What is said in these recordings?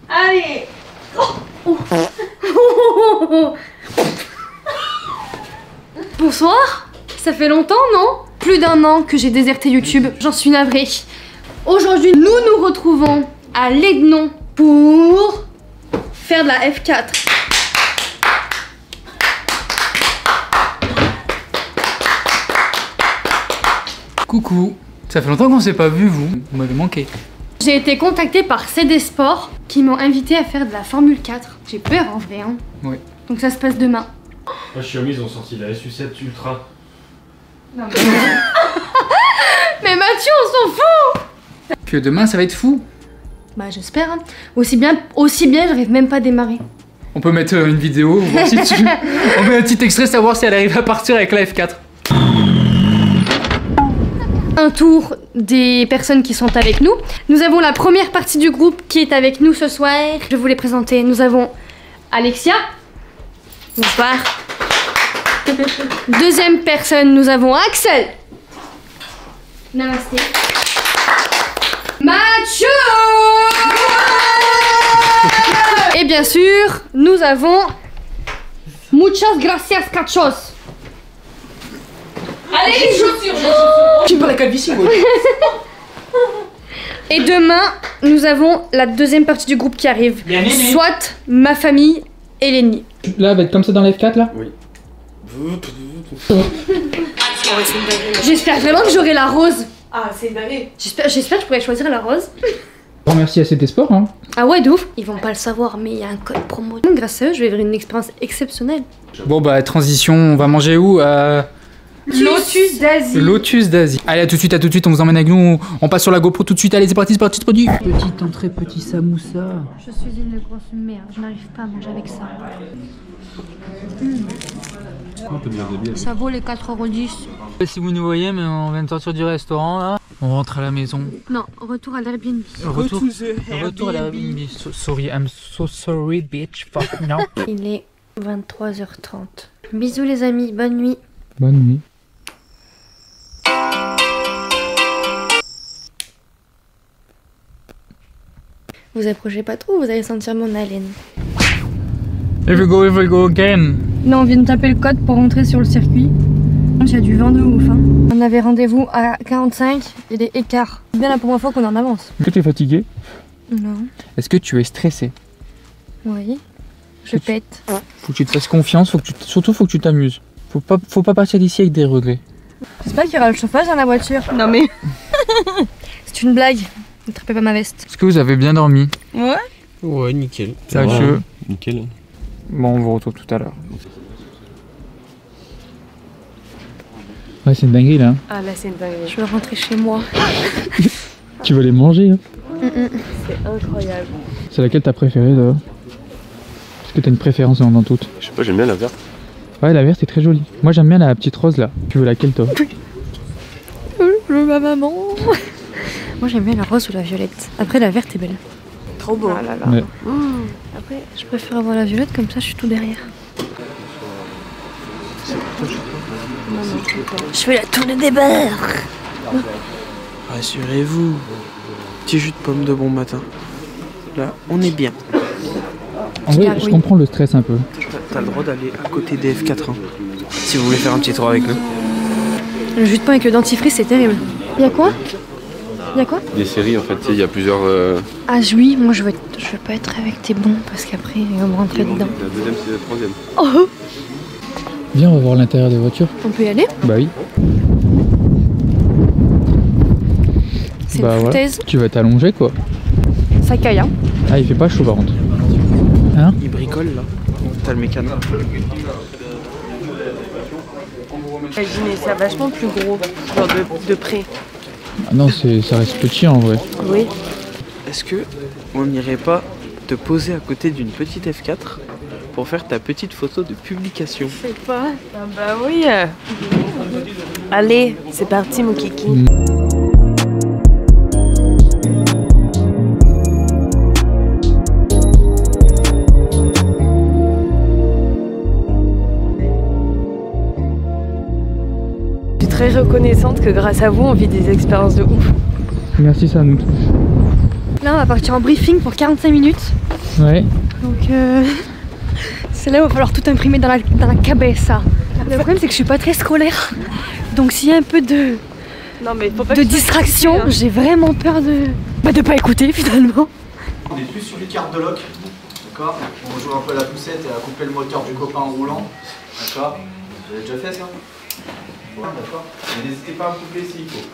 Allez. Bonsoir. Ça fait longtemps, non? Plus d'1 an que j'ai déserté YouTube. J'en suis navrée. Aujourd'hui, nous nous retrouvons à Lédenon pour faire de la F4. Coucou, ça fait longtemps qu'on s'est pas vu, vous m'avez manqué. J'ai été contactée par CD Sport qui m'ont invité à faire de la Formule 4. J'ai peur en vrai, hein. Oui. Donc ça se passe demain. Moi, Xiaomi, ils ont sorti la SU7 Ultra. Non, mais... mais Mathieu, on s'en fout. Que demain ça va être fou. Bah j'espère, hein. Aussi bien, j'arrive même pas à démarrer. On peut mettre une vidéo, voir si tu... On met un petit extrait, savoir si elle arrive à partir avec la F4. Un tour des personnes qui sont avec nous. Nous avons la première partie du groupe qui est avec nous ce soir. Je vais vous les présenter. Nous avons Alexia. Bonsoir. Deuxième personne, nous avons Axel. Namasté. Mathieu. Et bien sûr, nous avons Muchas gracias, cachos. Allez, les chaussures. Tu me parles la calvitie, moi. Et demain, nous avons la deuxième partie du groupe qui arrive. Soit ma famille et l'ennemi. Là, elle va être comme ça dans la F4 là? Oui. J'espère vraiment que j'aurai la rose. Ah, c'est dingue. J'espère que je pourrai choisir la rose. Merci à CD Sport, hein. Ah ouais, de ouf. Ils vont pas le savoir, mais il y a un code promo. Donc grâce à eux, je vais vivre une expérience exceptionnelle. Bon bah, transition, on va manger où? Lotus d'Asie. Lotus d'Asie. Allez, à tout de suite, on vous emmène avec nous. On passe sur la GoPro tout de suite. Allez, c'est parti, c'est produit. Petite entrée, petit samoussa. Je suis une grosse merde, je n'arrive pas à manger avec ça. Ça vaut les 4,10 €. Si vous nous voyez, mais on vient de sortir du restaurant là. On rentre à la maison. Non, retour à l'Airbnb. Retour à l'Airbnb. Sorry, I'm so sorry, bitch. Fuck no. Il est 23h30. Bisous les amis, bonne nuit. Bonne nuit. Vous approchez pas trop, vous allez sentir mon haleine. Here we go again. Là, on vient de taper le code pour rentrer sur le circuit. Il y a du vent de ouf. Hein. On avait rendez-vous à 45 et des écarts. C'est bien la première fois qu'on est en avance. Est-ce que tu es fatigué? Non. Est-ce que tu es stressé? Oui. Je pète. Faut que tu te fasses confiance, surtout faut que tu t'amuses. Faut pas partir d'ici avec des regrets. J'espère qu'il y aura le chauffage dans la voiture. Non mais... C'est une blague. N'attrapez pas ma veste. Est-ce que vous avez bien dormi? Ouais. Ouais, nickel. Ça va, Mathieu? Nickel. Bon, on vous retrouve tout à l'heure. Ouais, c'est une dinguerie là. Ah là, c'est une dinguerie. Je veux rentrer chez moi. Tu vas les manger, hein? C'est incroyable. C'est laquelle t'as préférée là? Est-ce que t'as une préférence dans toutes? Je sais pas, j'aime bien la verte. Ouais, la verte est très jolie. Moi j'aime bien la petite rose là. Tu veux laquelle toi? Je veux ma maman. Moi j'aime bien la rose ou la violette. Après la verte est belle. Trop beau. Ah là là. Ouais. Après je préfère avoir la violette comme ça je suis tout derrière. Je fais la tournée des bars. Rassurez-vous, petit jus de pomme de bon matin. Là, on est bien. En vrai, je comprends le stress un peu. T'as le droit d'aller à côté des F4 hein, si vous voulez faire un petit tour avec nous. Le jus de pain avec le dentifrice c'est terrible. Y'a quoi? Y'a quoi? Des séries en fait, il y a plusieurs. Ah oui, moi je veux pas être avec tes bons parce qu'après ils vont me rentrer dedans. La deuxième, c'est la troisième. Oh! Viens, on va voir l'intérieur des voitures. On peut y aller? Bah oui. C'est Bah une voilà. foutaise. Tu vas t'allonger quoi. Ça caille hein. Ah, il fait pas chaud par contre. Hein? Il bricole là. T'as le mécano. Imaginez ça vachement plus gros, genre de près. Ah non, ça reste petit en vrai. Oui. Est-ce que on n'irait pas te poser à côté d'une petite F4 pour faire ta petite photo de publication? Je sais pas. Ah bah oui. Allez, c'est parti mon kiki. Je suis très reconnaissante que grâce à vous, on vit des expériences de ouf. Merci, ça nous touche. Là, on va partir en briefing pour 45 minutes. Ouais. Donc, c'est là où il va falloir tout imprimer dans la cabeza. Le problème, c'est que je suis pas très scolaire. Donc, s'il y a un peu de distraction, j'ai vraiment peur de pas écouter finalement. On est plus sur les cartes de lock, d'accord? On joue un peu à la poussette et à couper le moteur du copain en roulant, d'accord? Vous avez déjà fait ça? Ouais, d'accord. N'hésitez pas à couper s'il faut.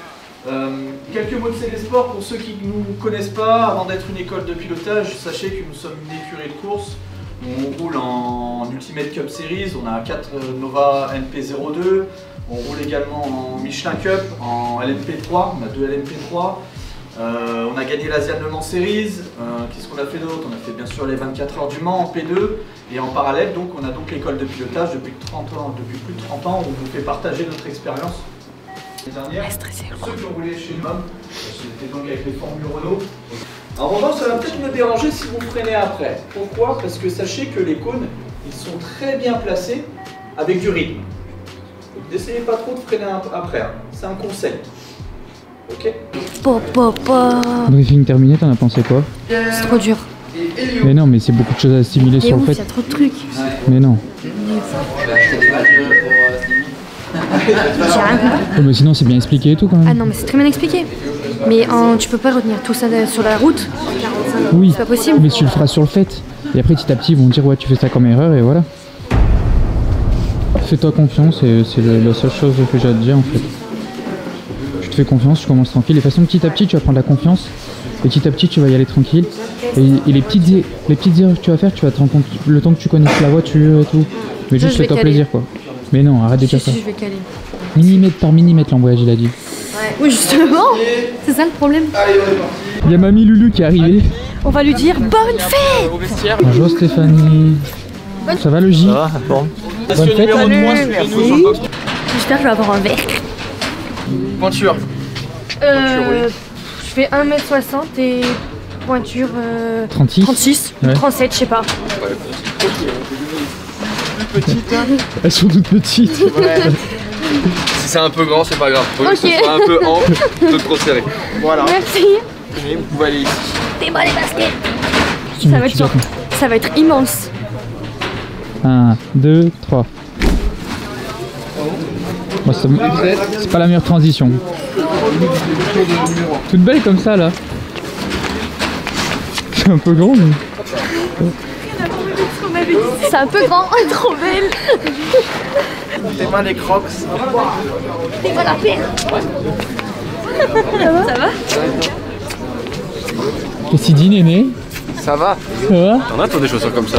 Quelques mots de Célésport pour ceux qui ne nous connaissent pas. Avant d'être une école de pilotage, sachez que nous sommes une écurie de course. On roule en Ultimate Cup Series, on a 4 Nova NP02. On roule également en Michelin Cup, en LMP3, on a 2 LMP3. On a gagné l'Asian Le Mans Series. Qu'est-ce qu'on a fait d'autre? On a fait bien sûr les 24 heures du Mans en P2. Et en parallèle, donc, on a donc l'école de pilotage depuis plus de 30 ans, où on vous fait partager notre expérience. Les dernières, ceux qui ont roulé chez nous, c'était donc avec les formules Renault. En revanche, ça va peut-être me déranger si vous freinez après. Pourquoi? Parce que sachez que les cônes, ils sont très bien placés avec du rythme. Donc n'essayez pas trop de freiner après, hein. C'est un conseil. Ok? Briefing terminé, t'en as pensé quoi? C'est trop dur. Mais non, mais c'est beaucoup de choses à assimiler sur le fait. Il y a trop de trucs. Mais non. J'ai rien compris. Mais sinon, c'est bien expliqué et tout quand même. Ah non, mais c'est très bien expliqué. Mais tu peux pas retenir tout ça sur la route. Oui, c'est pas possible. mais tu le feras sur le fait. Et après, petit à petit, ils vont dire ouais, tu fais ça comme erreur et voilà. Fais-toi confiance et c'est la seule chose que j'ai à te dire en fait. Tu te fais confiance, tu commences tranquille. Et de toute façon, petit à petit, tu vas prendre la confiance. Et petit à petit, tu vas y aller tranquille. Et les petites erreurs que tu vas faire, tu vas te rendre compte le temps que tu connaisses la voiture et tout. Mais juste fais-toi plaisir quoi. Mais non, arrête de faire ça. Je vais caler. Millimètre par millimètre l'embrayage, il a dit. Ouais. Oui, justement, c'est ça le problème. Il y a mamie Lulu qui est arrivée. On va lui dire bonne fête. Bonjour Stéphanie. Ça va le J? Ça va, bon. Bonne fête. J'espère que je vais avoir un verre. Pointure. Je fais 1m60 et pointure 36 ouais. 37, je sais pas. Elles sont toutes petites. Ouais. Si c'est un peu grand, c'est pas grave. Faut que ce soit un peu ample, de trop serré. Voilà. Merci. Et vous pouvez aller ici. T'es moi les baskets. Ça va être immense. 1, 2, 3. Bon, c'est pas la meilleure transition. Toute belle comme ça là. C'est un peu grand mais... C'est un peu grand, trop belle. Tes mains les crocs. T'es moi la paire. Ça va? Qu'est-ce qu'il dit Néné? Ça va? Ça va? T'en as toi des chaussures comme ça?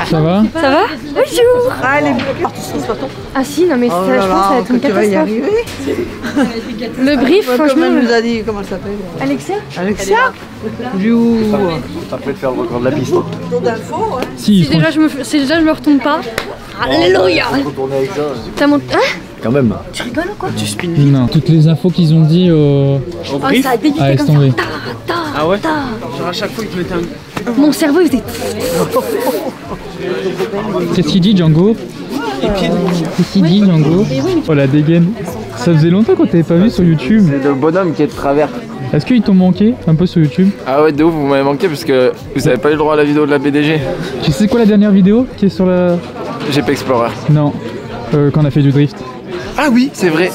Ça va? Ça va? Bonjour. Ah si, non mais ça, je pense que ça va être une catastrophe. Le brief, franchement... Comme elle nous a dit, comment elle s'appelle? Alexia? Alexia? Jou. Ça peut te faire le record de la piste. Si, Si déjà je me retourne pas. Alléluia. Retourner avec ça. T'as mon... Hein? Quand même. Tu rigoles ou quoi? Tu spins. non, toutes les infos qu'ils ont dit au brief, ça a débuté laisse comme tomber. ça. Ah ouais? Genre à chaque fois, il te mettait un... Mon cerveau il faisait... Qu'est-ce qu'il dit Django? Qu'est-ce qu'il dit Django? Oh la dégaine. Ça faisait longtemps qu'on t'avait pas vu sur YouTube. C'est le bonhomme qui est de travers. Est-ce qu'ils t'ont manqué un peu sur YouTube? Ah ouais, de ouf, vous m'avez manqué parce que vous avez pas eu le droit à la vidéo de la BDG. Tu sais quoi la dernière vidéo qui est sur la... GP Explorer. Non, quand on a fait du drift. Ah oui, c'est vrai.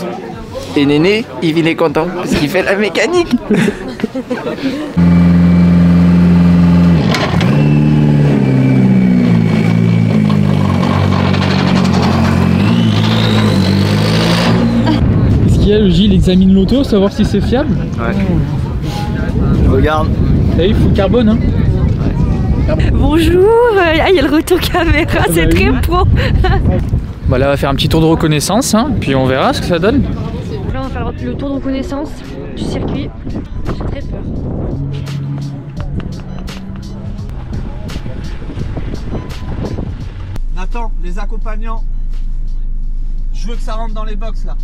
Et Néné, il est content parce qu'il fait la mécanique. Est-ce qu'il y a le Gilles examine l'auto, savoir si c'est fiable? Ouais. Je regarde. Et il faut le carbone hein. Bonjour. Ah, il y a le retour caméra, c'est très pro. Bah là on va faire un petit tour de reconnaissance hein, puis on verra ce que ça donne. Là on va faire le tour de reconnaissance du circuit. J'ai très peur. Nathan, les accompagnants. Je veux que ça rentre dans les box là.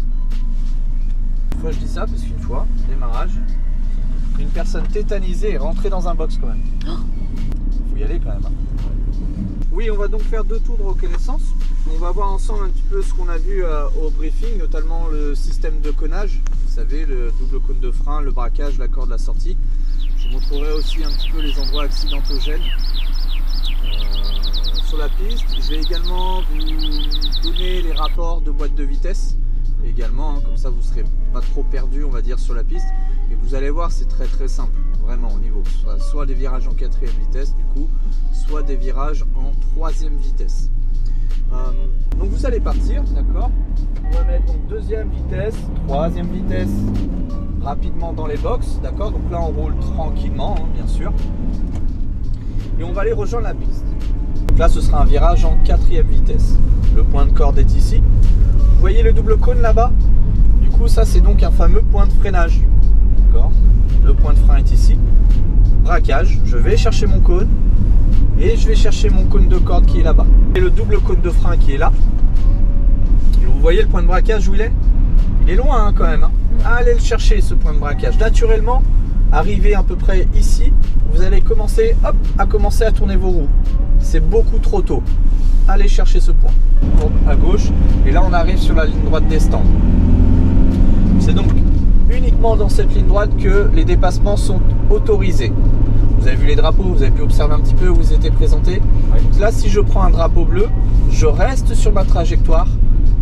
Une fois je dis ça parce qu'une fois, démarrage, une personne tétanisée est rentrée dans un box quand même. Faut y aller quand même. Hein. Oui, on va donc faire 2 tours de reconnaissance. On va voir ensemble un petit peu ce qu'on a vu au briefing, notamment le système de cônage. Vous savez, le double cône de frein, le braquage, la corde, la sortie. Je vous montrerai aussi un petit peu les endroits accidentogènes sur la piste. Je vais également vous donner les rapports de boîte de vitesse également, hein, comme ça vous ne serez pas trop perdu on va dire sur la piste. Et vous allez voir, c'est très simple vraiment au niveau, soit des virages en 4e vitesse du coup, soit des virages en 3e vitesse. Donc vous allez partir, d'accord. On va mettre donc 2e vitesse, 3e vitesse rapidement dans les box, d'accord. Donc là on roule tranquillement, hein, bien sûr. Et on va aller rejoindre la piste. Donc là ce sera un virage en 4e vitesse. Le point de corde est ici. Vous voyez le double cône là-bas? Du coup ça c'est donc un fameux point de freinage. D'accord. Le point de frein est ici. Braquage, je vais chercher mon cône. Et je vais chercher mon cône de corde qui est là-bas. Et le double cône de frein qui est là. Et vous voyez le point de braquage où il est? Il est loin hein, quand même. Hein. Allez le chercher ce point de braquage. Naturellement, arrivé à peu près ici, vous allez commencer à tourner vos roues. C'est beaucoup trop tôt. Allez chercher ce point. À gauche. Et là on arrive sur la ligne droite des stands. C'est donc uniquement dans cette ligne droite que les dépassements sont autorisés. Vous avez vu les drapeaux, vous avez pu observer un petit peu où ils étaient présentés. Là, si je prends un drapeau bleu, je reste sur ma trajectoire,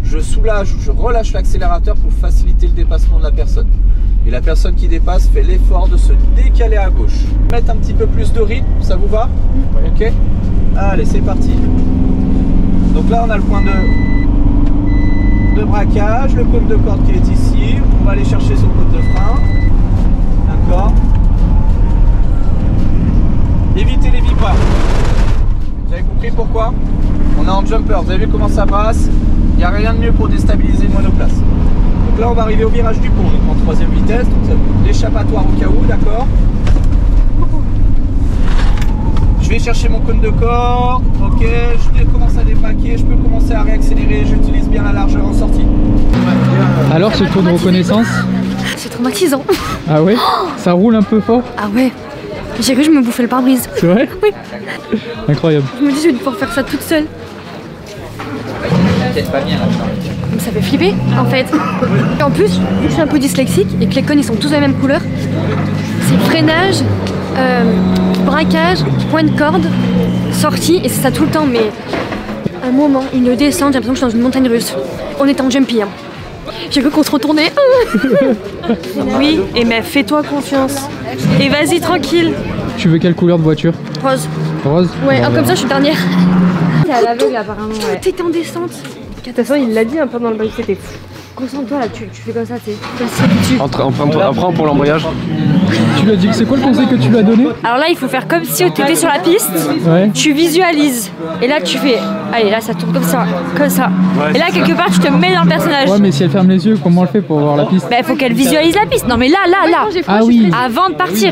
je soulage, je relâche l'accélérateur pour faciliter le dépassement de la personne. Et la personne qui dépasse fait l'effort de se décaler à gauche. Mettre un petit peu plus de rythme, ça vous va? Ok. Allez, c'est parti. Donc là, on a le point de braquage, le cône de corde qui est ici. On va aller chercher son cône de frein. D'accord. Évitez les vibreurs. Vous avez compris pourquoi? On est en jumper, vous avez vu comment ça brasse? Il n'y a rien de mieux pour déstabiliser une monoplace. Donc là on va arriver au virage du pont, donc en 3e vitesse, donc l'échappatoire au cas où, d'accord. Je vais chercher mon cône de corde, ok, je commence à débraquer, je peux commencer à réaccélérer, j'utilise bien la largeur en sortie. Alors ce tour de reconnaissance? C'est traumatisant. Ah ouais? Ça roule un peu fort? Ah ouais. J'ai cru que je me bouffais le pare-brise. C'est vrai? Oui. Incroyable. Je me dis je vais pouvoir faire ça toute seule. Ça fait flipper en fait. Et en plus, vu que je suis un peu dyslexique et que les cônes ils sont tous de la même couleur, c'est freinage, braquage, point de corde, sortie et c'est ça tout le temps. Mais un moment, une descente, j'ai l'impression que je suis dans une montagne russe. On est en jumpy. Hein. J'ai cru qu'on se retournait. Oui, et mais fais-toi confiance. Et vas-y tranquille. Tu veux quelle couleur de voiture? Rose. Rose? Ouais, Bon, comme ça je suis dernière. C'est à l'aveugle apparemment. Ouais. Tout était en descente. De toute façon, il l'a dit un peu dans le bail, c'était fou. Concentre-toi là, tu fais comme ça, c'est. On prend pour l'embrayage. Tu lui as dit que c'est quoi le conseil que tu lui as donné? Alors là, il faut faire comme si tu étais sur la piste. Ouais. Tu visualises. Et là, tu fais. Allez, là, ça tourne comme ça. Comme ça. Ouais, et là, quelque part, tu te mets dans le personnage. Ouais, mais si elle ferme les yeux, comment elle fait pour voir la piste? Bah, il faut qu'elle visualise la piste. Non, mais là. Ah oui. Avant de partir.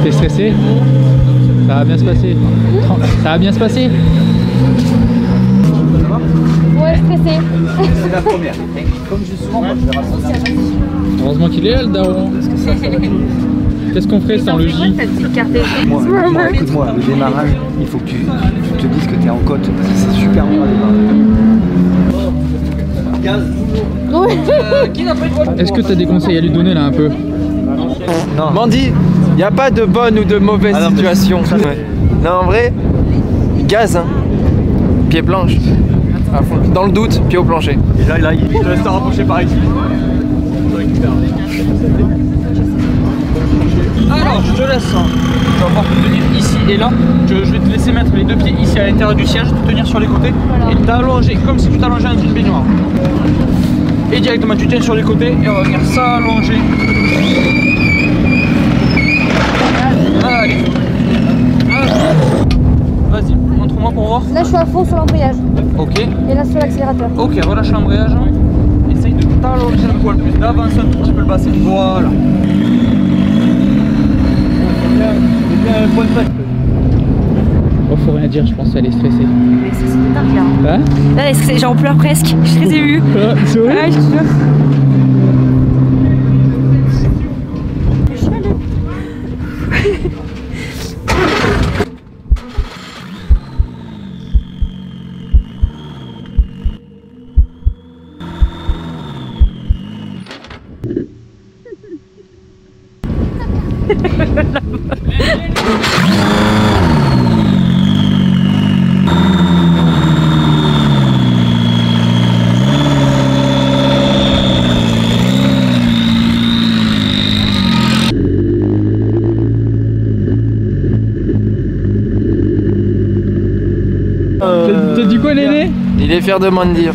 T'es stressé? Ça va bien se passer. Ça va bien se passer? Ouais, stressée. C'est la première. Comme je dis souvent, moi je vais rassembler. Heureusement qu'il est là le daron. Qu'est-ce qu'on ferait sans le J? Moi, écoute-moi, le démarrage, il faut que tu te dises que tu es en côte, parce que c'est super long à démarrer. Est-ce que tu as des conseils à lui donner là un peu? Non. Mandy, il n'y a pas de bonne ou de mauvaise situation. Ouais. Non, en vrai, gaz, hein. Pied planche. À fond. Dans le doute, pied au plancher. Et là, il te laisse te rapprocher par ici. Alors, je te laisse. Tu vas pouvoir te tenir ici et là. Je vais te laisser mettre les deux pieds ici à l'intérieur du siège, te tenir sur les côtés et t'allonger comme si tu t'allongeais dans une baignoire. Et directement, tu tiens sur les côtés et on va venir s'allonger. Allez. Vas-y, montre-moi pour voir. Là je suis à fond sur l'embrayage. Ok. Et là sur l'accélérateur. Ok, relâche l'embrayage. Essaye de t'allonger un poil plus, d'avancer un tout petit peu le bassin. Voilà. Oh, faut rien dire, je pense qu'elle est stressée. Mais ça, c'est dingue là. Hein? Là, j'en pleure presque. Je suis très émue. Ah, c'est vrai? Ouais, je te jure. T'as dit quoi, Néné? Il est fier de moi de dire.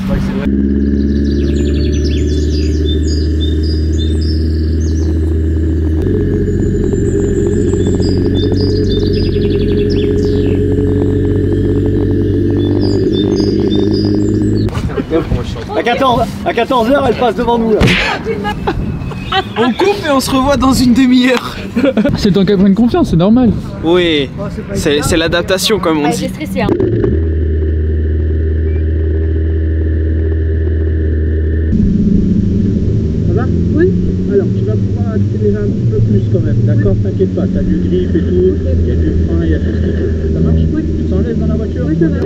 À 14h, elle passe devant nous là. On coupe et on se revoit dans une demi-heure. C'est le temps qu'elle prenne confiance, c'est normal. Oui, c'est l'adaptation comme on dit. J'ai stressé, hein. Ça va? Oui. Alors, tu vas pouvoir accélérer un petit peu plus quand même, d'accord? T'inquiète pas, t'as du grip et tout, il y a du frein, il y a tout ce qu'il faut. Ça marche? Oui. Tu t'enlèves dans la voiture? Oui, ça va.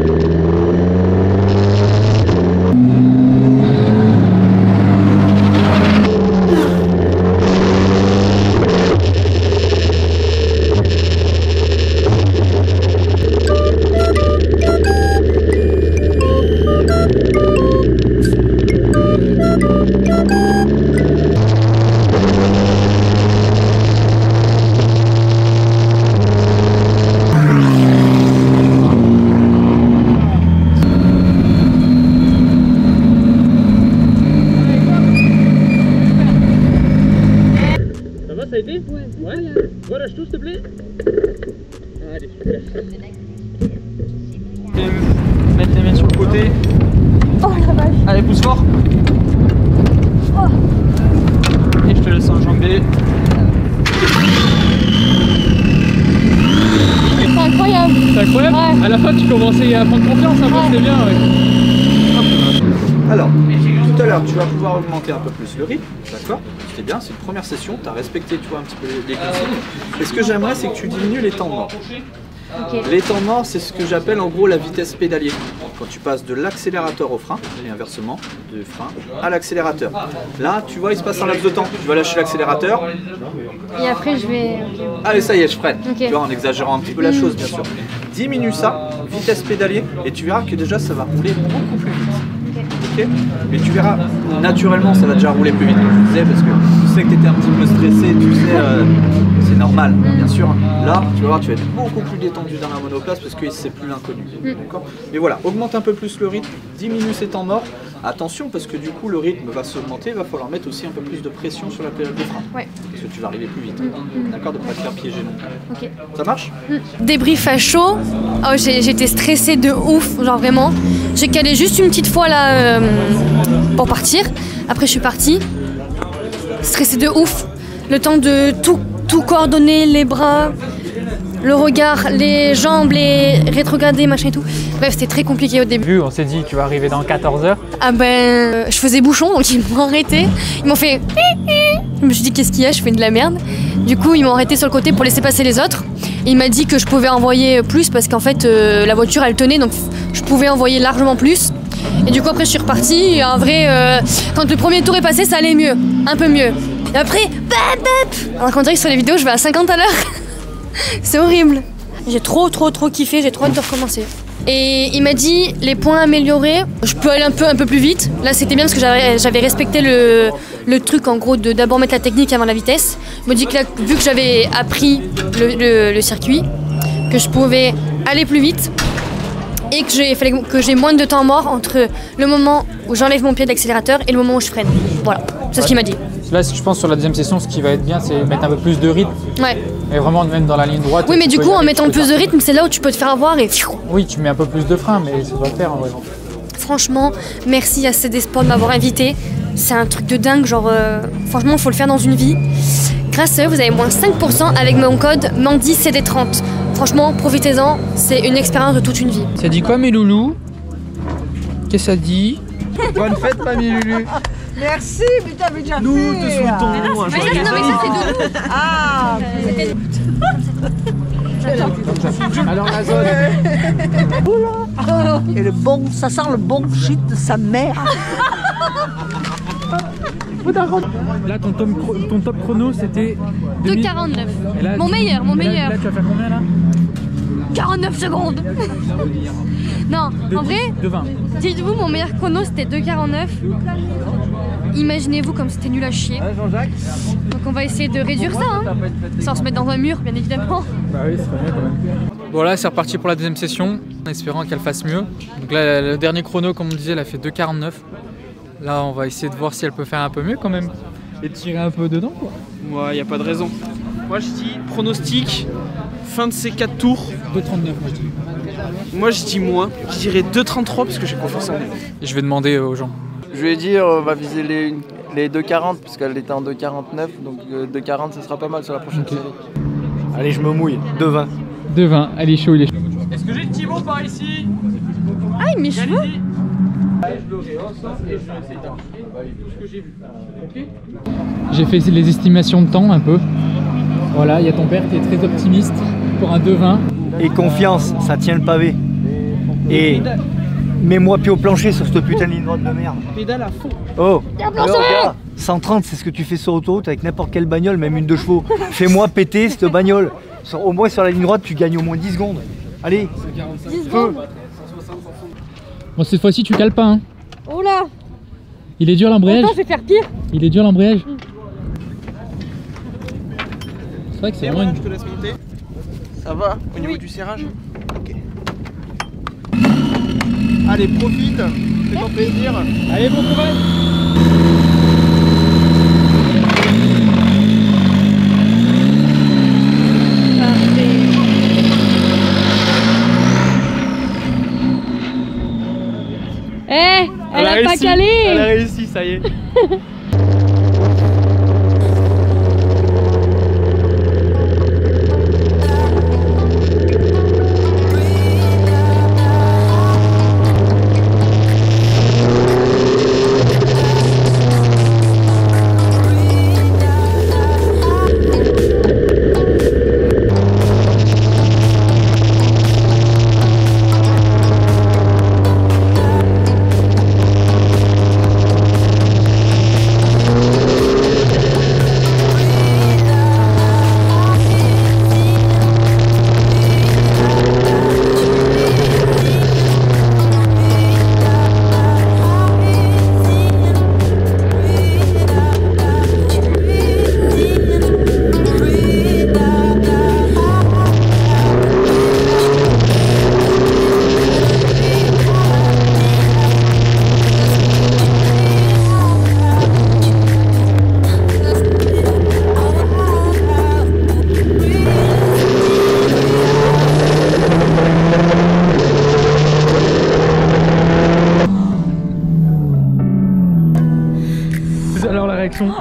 Ça a été? Ouais. Relâche tout s'il te plaît. Allez, super. Mettre les mains sur le côté. Oh la vache. Allez, pousse fort. Et je te laisse enjamber. C'est incroyable. C'est incroyable. Ouais. À la fin, tu commençais à prendre confiance un peu, c'était bien. Ouais. Alors, tout à l'heure, tu vas pouvoir augmenter un peu plus le rythme, d'accord? C'est bien, c'est une première session, tu as respecté, tu vois, un petit peu les consignes. Et ce que j'aimerais, c'est que tu diminues les temps morts. Okay. Les temps morts, c'est ce que j'appelle en gros la vitesse pédalier. Quand tu passes de l'accélérateur au frein, et inversement, du frein à l'accélérateur. Là, tu vois, il se passe un laps de temps. Tu vas lâcher l'accélérateur. Et après, je vais... Allez, ça y est, je freine. Okay. Tu vois, en exagérant un petit peu la chose, bien sûr. Diminue ça, vitesse pédalier, et tu verras que déjà, ça va rouler beaucoup plus vite. Okay. Mais tu verras, naturellement, ça va déjà rouler plus vite, comme je disais, parce que tu sais que tu étais un petit peu stressé, tu sais, c'est normal, bien sûr. Là, tu vas voir, tu vas être beaucoup plus détendu dans la monoplace parce que c'est plus l'inconnu. D'accord. Mais voilà, augmente un peu plus le rythme, diminue ses temps morts. Attention, parce que du coup, le rythme va s'augmenter, il va falloir mettre aussi un peu plus de pression sur la pédale de frein. Ouais. Parce que tu vas arriver plus vite. D'accord, de ne pas te faire piéger non plus. Ok. Ça marche? Débrief à chaud. Oh, j'étais stressée de ouf, genre vraiment. J'ai calé juste une petite fois là pour partir. Après, je suis partie. Stressée de ouf. Le temps de tout coordonner, les bras, le regard, les jambes, les rétrograder, machin et tout. Bref, c'était très compliqué au début. On s'est dit, tu vas arriver dans 14 h. Ah ben, je faisais bouchon, donc ils m'ont arrêté. Ils m'ont fait... Je me suis dit, qu'est-ce qu'il y a? Je fais de la merde. Du coup, ils m'ont arrêté sur le côté pour laisser passer les autres. Et il m'a dit que je pouvais envoyer plus parce qu'en fait, la voiture, elle tenait, donc je pouvais envoyer largement plus. Et du coup, après, je suis repartie. Et en vrai, quand le premier tour est passé, ça allait mieux. Un peu mieux. Et après, bap, bap. Alors qu'on dirait que sur les vidéos, je vais à 50 à l'heure. C'est horrible. J'ai trop kiffé, j'ai trop hâte de recommencer. Et il m'a dit les points améliorés, je peux aller un peu plus vite. Là c'était bien parce que j'avais respecté le truc en gros de d'abord mettre la technique avant la vitesse. Il m'a dit que là, vu que j'avais appris le circuit, que je pouvais aller plus vite et que j'ai moins de temps mort entre le moment où j'enlève mon pied de l'accélérateur et le moment où je freine. Voilà, c'est ce qu'il m'a dit. Là, je pense sur la deuxième session, ce qui va être bien, c'est mettre un peu plus de rythme. Ouais. Et vraiment même dans la ligne droite. Oui, mais du coup, en mettant plus de rythme, c'est là où tu peux te faire avoir et... Oui, tu mets un peu plus de frein, mais ça va le faire en vrai. Franchement, merci à CD Sport de m'avoir invité. C'est un truc de dingue, genre... franchement, il faut le faire dans une vie. Grâce à eux, vous avez moins 5% avec mon code MandyCD30. Franchement, profitez-en, c'est une expérience de toute une vie. Ça dit quoi mes loulous? Qu'est-ce que ça dit? Bonne fête, mamie Lulu. Merci, mais t'avais déjà Nous fait. te souhaitons un joyeux anniversaire. Ah, Alors la zone. et le bon, ça sent le bon shit de sa mère. Là, ton top chrono, c'était 2,49. Mon meilleur, mon meilleur. Là, tu vas faire combien là? 49 secondes. Non, en vrai, De 20. dites-vous, mon meilleur chrono c'était 2,49. Imaginez-vous comme c'était nul à chier. Donc on va essayer de réduire ça, hein, sans se mettre dans un mur, bien évidemment. Bah oui, c'est pas mieux quand même. Bon là c'est reparti pour la deuxième session, en espérant qu'elle fasse mieux. Donc là le dernier chrono comme on disait elle a fait 2,49. Là on va essayer de voir si elle peut faire un peu mieux quand même. Et tirer un peu dedans quoi. Moi, y a pas de raison. Moi, je dis pronostic, fin de ces 4 tours. 2,39 moi je dis. Moi, je dis moins. Je dirais 2,33 parce que j'ai confiance en lui. Et je vais demander aux gens. Je vais dire, on va viser les 2,40 puisqu'elle était en 2,49. Donc 2,40 ça sera pas mal sur la prochaine série. Allez, je me mouille. 2,20. 2,20, elle est chaud, il est chaud. Est-ce que j'ai Thibaut par ici? Ah, mes cheveux. J'ai fait les estimations de temps un peu. Voilà, il y a ton père qui est très optimiste pour un 2,20. Et confiance, ça tient le pavé. Et mets-moi pied au plancher sur cette putain de ligne droite de merde. Pédale à fond. Oh, regarde, 130 c'est ce que tu fais sur autoroute avec n'importe quelle bagnole, même une 2 chevaux. Fais-moi péter cette bagnole. Au moins sur la ligne droite tu gagnes au moins 10 secondes. Allez, 10 secondes. Bon cette fois-ci tu cales pas hein. Oh là. Il est dur l'embrayage. Attends, je vais faire pire. Il est dur l'embrayage. C'est vrai que c'est vraiment une... Je te laisse monter. Ça va au niveau du serrage? Ok. Allez, profite. Fais-toi plaisir. Allez bon courage. Eh, elle a pas calé. Elle a réussi, ça y est.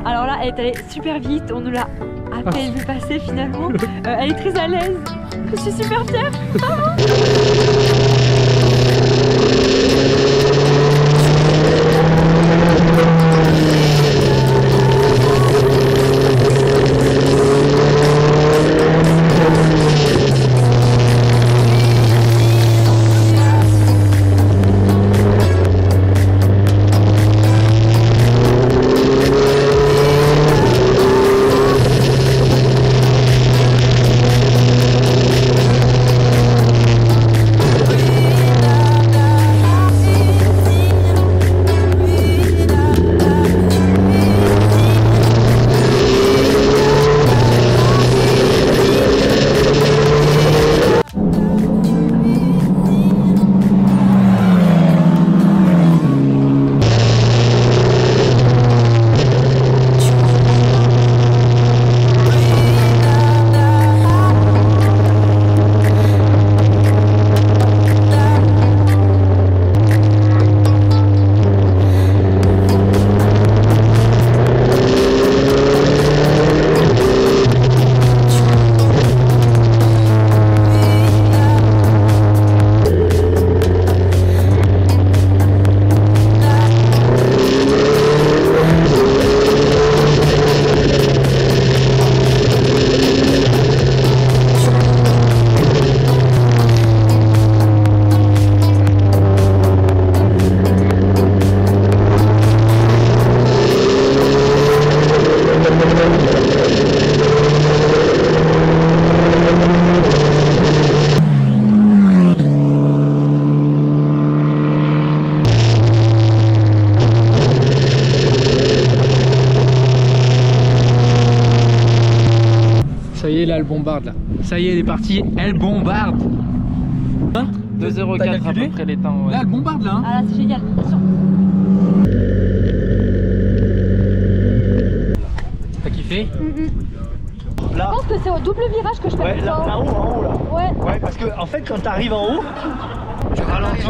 Alors là, elle est allée super vite, on nous l'a à peine vu passer finalement. Elle est très à l'aise. Je suis super fière. là, elle bombarde là. Ça y est, elle est partie, elle bombarde. 2,04 à peu près les temps. Ouais. Là, elle bombarde là. Hein. Ah là, c'est génial. Attention. T'as kiffé? Je pense que c'est au double virage que je perds Ouais, du là, temps. là-haut, en haut là. Ouais. Ouais, parce que en fait, quand t'arrives en haut, tu ralentis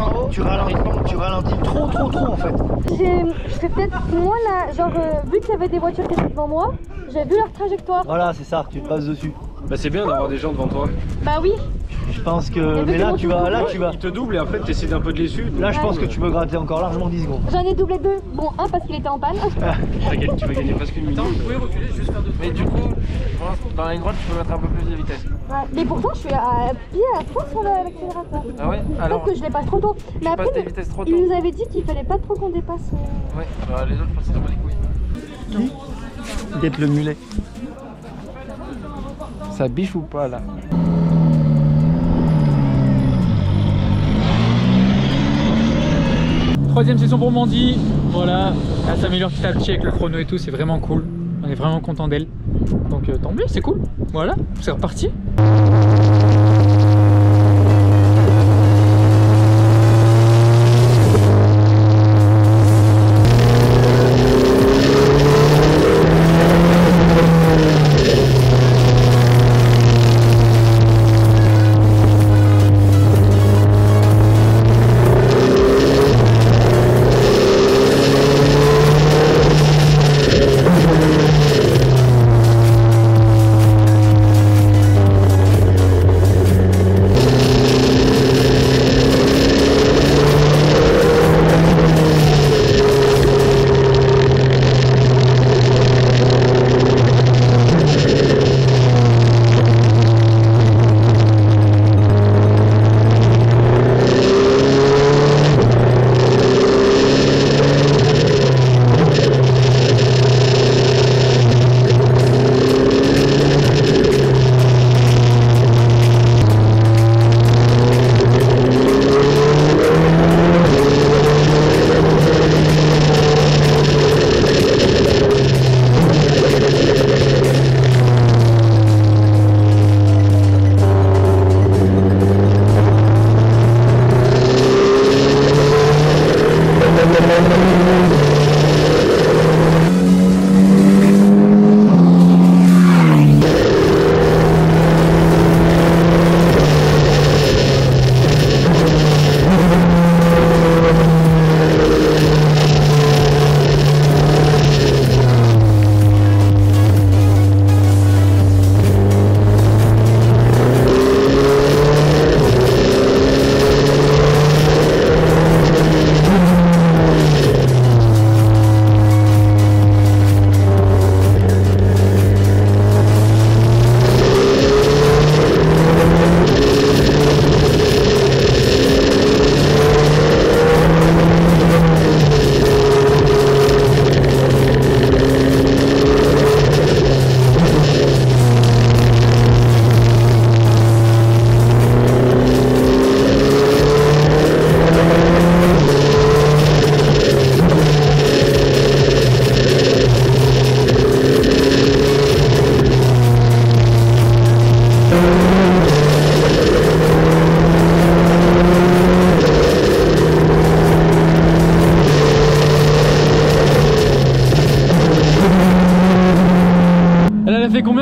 trop en fait. Je fais peut-être moins là, genre vu qu'il y avait des voitures qui étaient devant moi, j'ai vu leur trajectoire. Voilà, c'est ça, tu te passes dessus. Bah c'est bien d'avoir des gens devant toi. Bah oui. Je pense que. Mais là, tu vas. Ils te doublent et après tu essaies d'un peu de les suivre. Là, je pense que tu peux gratter encore largement 10 secondes. J'en ai doublé 2. Bon, un parce qu'il était en panne. Tu vas gagner presque une minute. Vous pouvez reculer, juste faire 2. Mais du coup, dans la ligne droite, tu peux mettre un peu plus de vitesse. Ouais. Mais pourtant, je suis à pied à fond sur l'accélérateur. Ah ouais? Alors, Sauf que je les passe trop tôt. Mais après, passes tes vitesses trop tôt. il nous avait dit qu'il fallait pas trop qu'on dépasse. Ouais, bah, les autres, je pense qu'ils ont pas les couilles. Guette le mulet. Ça biche ou pas là? Troisième session pour Mandy. Voilà, elle s'améliore petit à petit avec le chrono et tout, c'est vraiment cool. On est vraiment content d'elle. Donc tant mieux, c'est cool. Voilà, c'est reparti.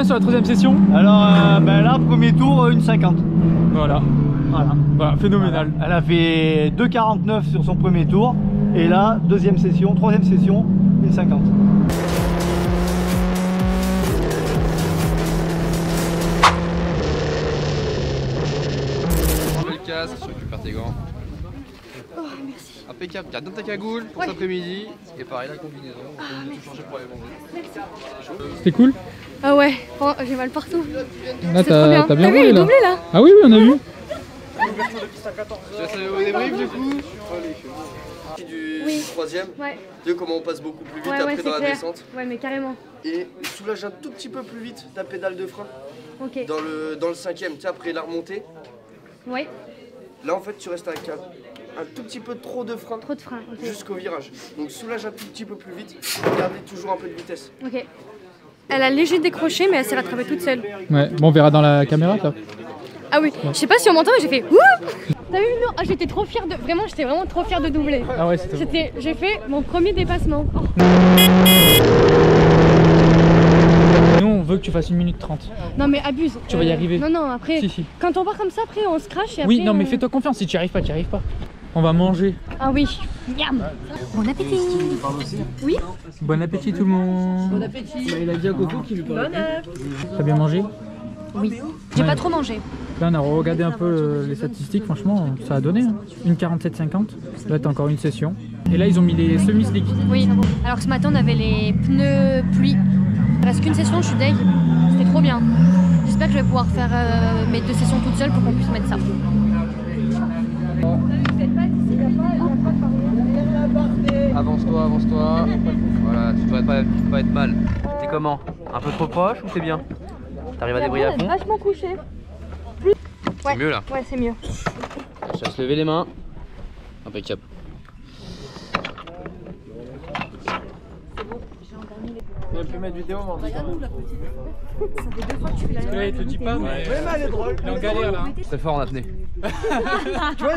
Sur la troisième session? Alors là, premier tour, 1,50. Voilà. Voilà, phénoménal. Elle a fait 2,49 sur son premier tour. Et là, troisième session, 1,50. Enlève le casque, tu récupères tes gants. Oh, merci. Impeccable, garde dans ta cagoule pour cet après-midi. Et pareil, la combinaison, on peut tout changer pour les vendredis. C'était cool? Ah ouais, oh, j'ai mal partout. Là, t'as bien vu, roulé là. doublé là. Ah oui, on a vu. Tu vas saluer au débrief du coup? Du troisième, de comment on passe beaucoup plus vite après dans la descente. Ouais, mais carrément. Et soulage un tout petit peu plus vite ta pédale de frein. Ok. Dans le cinquième, tu sais, après la remontée. Ouais. Là en fait tu restes avec un tout petit peu trop de frein. Trop de frein, ok. Jusqu'au virage. Donc soulage un tout petit peu plus vite, gardez toujours un peu de vitesse. Ok. Elle a léger décroché, mais elle s'est rattrapée toute seule. Ouais, bon, on verra dans la caméra, ça. Ah oui, je sais pas si on m'entend, mais j'ai fait ouh. T'as vu, non, j'étais trop fière de. Vraiment, j'étais vraiment trop fière de doubler. Ah ouais, c'était bon. J'ai fait mon premier dépassement. Oh. Nous, on veut que tu fasses 1 minute 30. Non, mais abuse. Tu vas y arriver. Non, non, après. Si. Quand on part comme ça, après, on se crache. Et Oui, après, non, mais fais-toi confiance. Si tu n'y arrives pas, tu n'y arrives pas. On va manger. Ah oui. Miam. Bon appétit. Oui. Bon appétit, tout le monde. Bon appétit. Il a dit à Coco qu'il lui parlait. T'as bien mangé? Oui. J'ai Ouais. pas trop mangé. Là, on a regardé un peu les statistiques. Franchement, ça a donné. Hein. Une 47,50. Là, t'as encore une session. Et là, ils ont mis les semi-slicks. Oui. Alors que ce matin, on avait les pneus pluie. Il reste qu'une session, je suis deg. C'était trop bien. J'espère que je vais pouvoir faire mes 2 sessions toute seule pour qu'on puisse mettre ça. Avance-toi, avance-toi. Voilà, tu devrais pas être mal. T'es comment? Un peu trop proche ou t'es bien? T'arrives à débriller à fond? Vachement couché. C'est mieux là. Ouais, c'est mieux. Je te laisse lever les mains. Impeccable. Tu peux mettre vidéo, mon petit. Parce que là, il te dit pas, mais. Ouais, mais elle est drôle. Il est en galère là. C'est fort en apnée. Tu vois,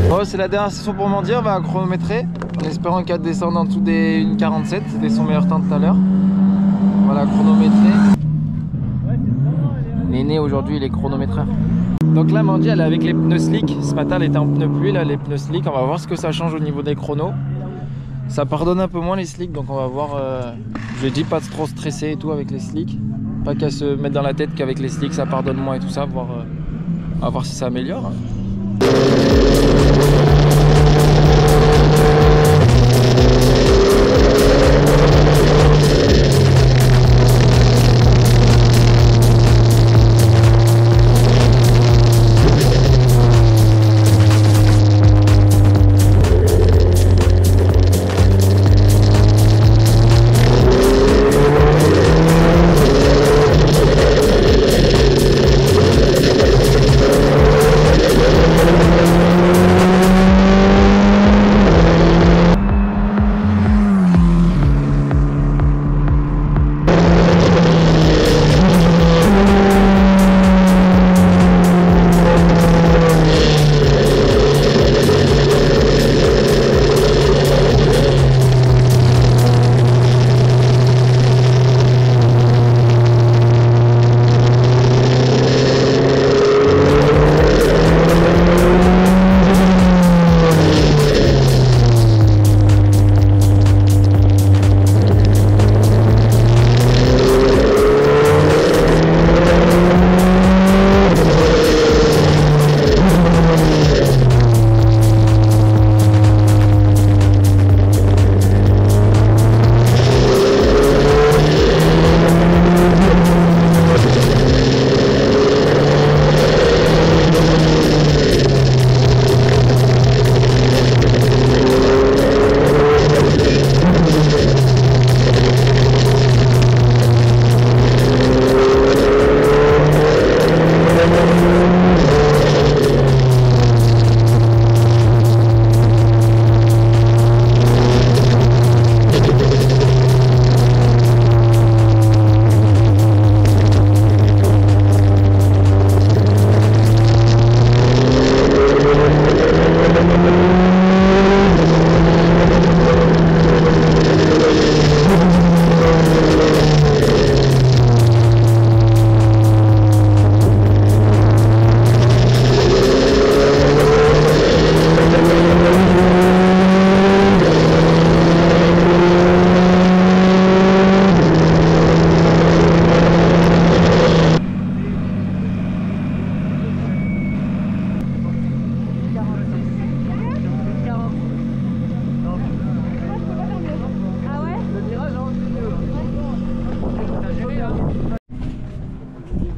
bon, c'est la dernière session pour Mandy, on va chronométrer en espérant qu'elle descende en dessous des 1,47, c'était son meilleur temps tout à l'heure. Voilà, chronométrer. L'aîné aujourd'hui il est chronométreur. Donc là Mandy elle est avec les pneus slick, ce matin elle était en pneus pluie, là les pneus slick, on va voir ce que ça change au niveau des chronos. Ça pardonne un peu moins les slicks, donc on va voir, je lui ai dit pas trop stresser et tout avec les slicks. Pas qu'à se mettre dans la tête qu'avec les slicks ça pardonne moins et tout ça, on va voir si ça améliore.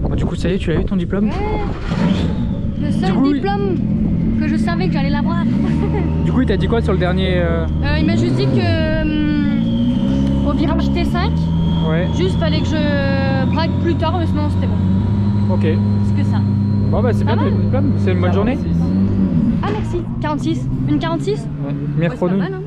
Bon, du coup, ça y est, tu l'as eu ton diplôme? Le seul Du coup, diplôme que je savais que j'allais l'avoir. Du coup, il t'a dit quoi sur le dernier Il m'a juste dit que au virage T5, Ouais. juste fallait que je braque plus tard, mais sinon c'était bon. Ok. C'est que ça. Bon bah c'est bien, c'est une bonne journée. Ah merci. 46. Une 46? Ouais. Meilleur Ouais, c'est chrono. pas mal, hein.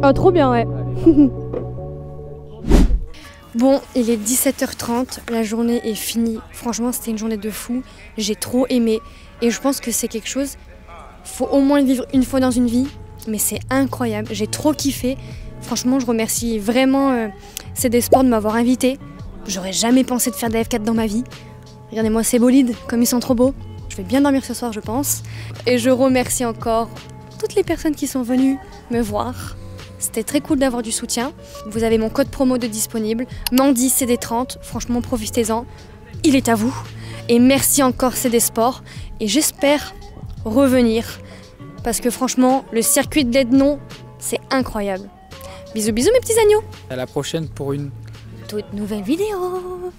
Ah, trop bien, ouais. Bon, il est 17h30, la journée est finie. Franchement, c'était une journée de fou. J'ai trop aimé. Et je pense que c'est quelque chose, faut au moins le vivre une fois dans une vie. Mais c'est incroyable, j'ai trop kiffé. Franchement, je remercie vraiment CD Sport de m'avoir invité. J'aurais jamais pensé de faire de la F4 dans ma vie. Regardez-moi ces bolides, comme ils sont trop beaux. Je vais bien dormir ce soir, je pense. Et je remercie encore toutes les personnes qui sont venues me voir. C'était très cool d'avoir du soutien. Vous avez mon code promo de disponible, Mandy CD30. Franchement, profitez-en. Il est à vous. Et merci encore CD Sport. Et j'espère revenir. Parce que franchement, le circuit de l'Ednon, c'est incroyable. Bisous, bisous mes petits agneaux. À la prochaine pour une toute nouvelle vidéo.